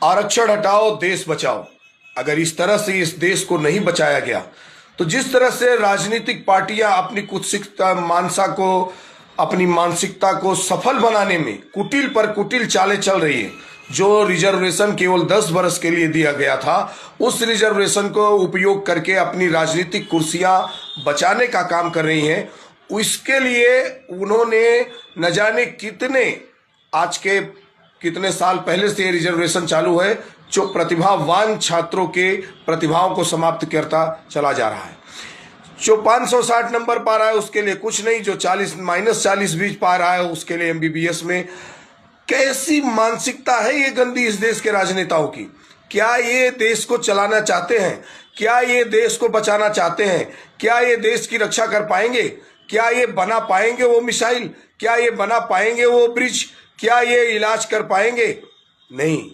आरक्षण हटाओ देश बचाओ। अगर इस तरह से इस देश को नहीं बचाया गया तो जिस तरह से राजनीतिक पार्टियां अपनी अपनी मानसिकता को सफल बनाने में कुटिल पर कुटिल चालें चल रही है, जो रिजर्वेशन केवल 10 वर्ष के लिए दिया गया था, उस रिजर्वेशन को उपयोग करके अपनी राजनीतिक कुर्सियां बचाने का काम कर रही हैं। उसके लिए उन्होंने न जाने आज के कितने साल पहले से ये रिजर्वेशन चालू है, जो प्रतिभावान छात्रों के प्रतिभाओं को समाप्त करता चला जा रहा है। जो 560 नंबर पा रहा है उसके लिए कुछ नहीं, जो -40 भी पा रहा है उसके लिए MBBS में। कैसी मानसिकता है ये गंदी इस देश के राजनेताओं की? क्या ये देश को चलाना चाहते हैं? क्या ये देश को बचाना चाहते हैं? क्या ये देश की रक्षा कर पाएंगे? क्या ये बना पाएंगे वो मिसाइल? क्या ये बना पाएंगे वो ब्रिज? क्या ये इलाज कर पाएंगे? नहीं।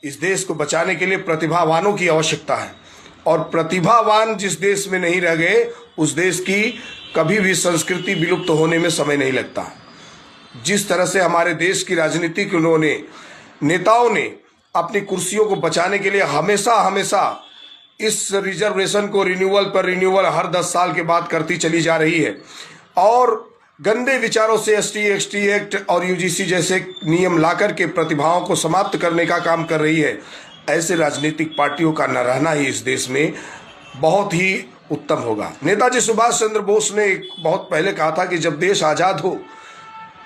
इस देश को बचाने के लिए प्रतिभावानों की आवश्यकता है, और प्रतिभावान जिस देश में नहीं रह गए उस देश की कभी भी संस्कृति विलुप्त होने में समय नहीं लगता। जिस तरह से हमारे देश की राजनीति के नेताओं ने अपनी कुर्सियों को बचाने के लिए हमेशा इस रिजर्वेशन को रिन्यूअल हर 10 साल के बाद करती चली जा रही है, और गंदे विचारों से ST एक्ट और UGC जैसे नियम लाकर के प्रतिभाओं को समाप्त करने का काम कर रही है। ऐसे राजनीतिक पार्टियों का न रहना ही इस देश में बहुत ही उत्तम होगा। नेताजी सुभाष चंद्र बोस ने बहुत पहले कहा था कि जब देश आज़ाद हो,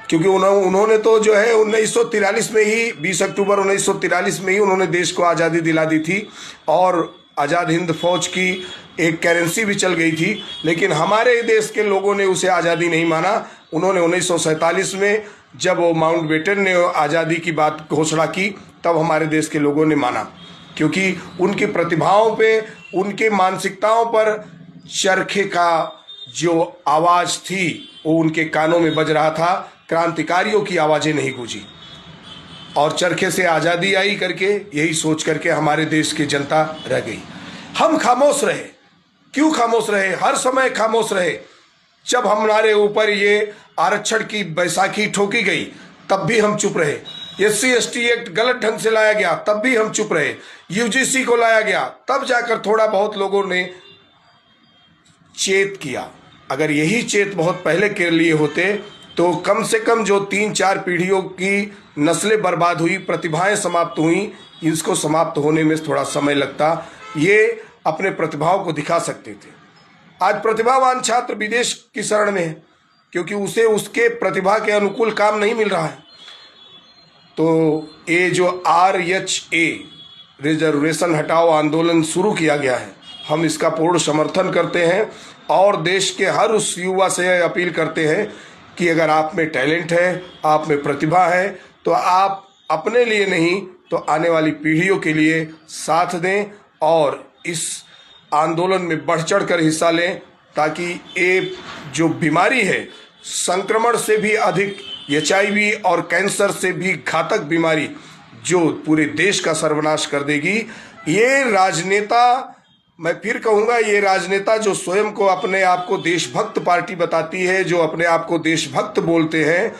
क्योंकि उन्होंने तो जो है 1943 में ही 20 अक्टूबर 1943 में ही उन्होंने देश को आज़ादी दिला दी थी, और आज़ाद हिंद फौज की एक करेंसी भी चल गई थी। लेकिन हमारे देश के लोगों ने उसे आज़ादी नहीं माना। उन्होंने 1947 में जब वो माउंटबेटन ने आज़ादी की बात घोषणा की, तब हमारे देश के लोगों ने माना, क्योंकि उनकी प्रतिभाओं पे, उनके मानसिकताओं पर चरखे का जो आवाज़ थी वो उनके कानों में बज रहा था। क्रांतिकारियों की आवाज़ें नहीं गूंजी, और चरखे से आज़ादी आई करके यही सोच करके हमारे देश की जनता रह गई। हम खामोश रहे। क्यों खामोश रहे? हर समय खामोश रहे। जब हमारे ऊपर ये आरक्षण की बैसाखी ठोकी गई तब भी हम चुप रहे। SC/ST एक्ट गलत ढंग से लाया गया तब भी हम चुप रहे। UGC को लाया गया तब जाकर थोड़ा बहुत लोगों ने चेत किया। अगर यही चेत बहुत पहले के लिए होते तो कम से कम जो 3-4 पीढ़ियों की नस्लें बर्बाद हुई, प्रतिभाएं समाप्त हुई, इसको समाप्त होने में थोड़ा समय लगता। ये अपने प्रतिभाओं को दिखा सकते थे। आज प्रतिभावान छात्र विदेश की शरण में है, क्योंकि उसे उसके प्रतिभा के अनुकूल काम नहीं मिल रहा है। तो ये जो RHA रिजर्वेशन हटाओ आंदोलन शुरू किया गया है, हम इसका पूर्ण समर्थन करते हैं, और देश के हर उस युवा से अपील करते हैं कि अगर आप में टैलेंट है, आप में प्रतिभा है, तो आप अपने लिए नहीं तो आने वाली पीढ़ियों के लिए साथ दें और इस आंदोलन में बढ़ चढ़ कर हिस्सा लें, ताकि ये जो बीमारी है, संक्रमण से भी अधिक HIV और कैंसर से भी घातक बीमारी जो पूरे देश का सर्वनाश कर देगी, ये राजनेता, मैं फिर कहूँगा, ये राजनेता जो स्वयं को अपने आप को देशभक्त पार्टी बताती है, जो अपने आप को देशभक्त बोलते हैं,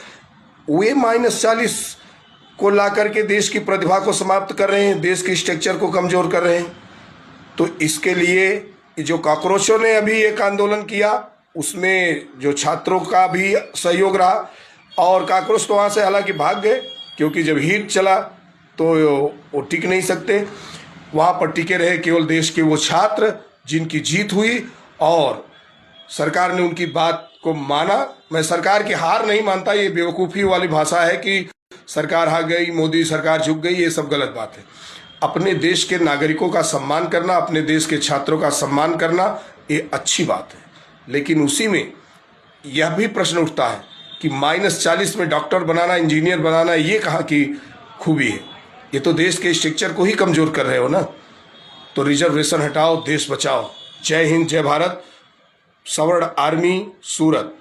वे -40 को ला करके देश की प्रतिभा को समाप्त कर रहे हैं, देश के स्ट्रक्चर को कमज़ोर कर रहे हैं। तो इसके लिए जो काकरोचों ने अभी एक आंदोलन किया, उसमें जो छात्रों का भी सहयोग रहा, और काकरोच तो वहाँ से हालांकि भाग गए, क्योंकि जब हीट चला तो वो टिक नहीं सकते। वहाँ पर टिके रहे केवल देश के वो छात्र जिनकी जीत हुई, और सरकार ने उनकी बात को माना। मैं सरकार की हार नहीं मानता, ये बेवकूफ़ी वाली भाषा है कि सरकार हार गई, मोदी सरकार झुक गई, ये सब गलत बात है। अपने देश के नागरिकों का सम्मान करना, अपने देश के छात्रों का सम्मान करना, ये अच्छी बात है। लेकिन उसी में यह भी प्रश्न उठता है कि -40 में डॉक्टर बनाना, इंजीनियर बनाना, ये कहाँ की खूबी है? ये तो देश के स्ट्रक्चर को ही कमज़ोर कर रहे हो ना। तो रिजर्वेशन हटाओ, देश बचाओ। जय हिंद, जय भारत। सवर्ण आर्मी, सूरत।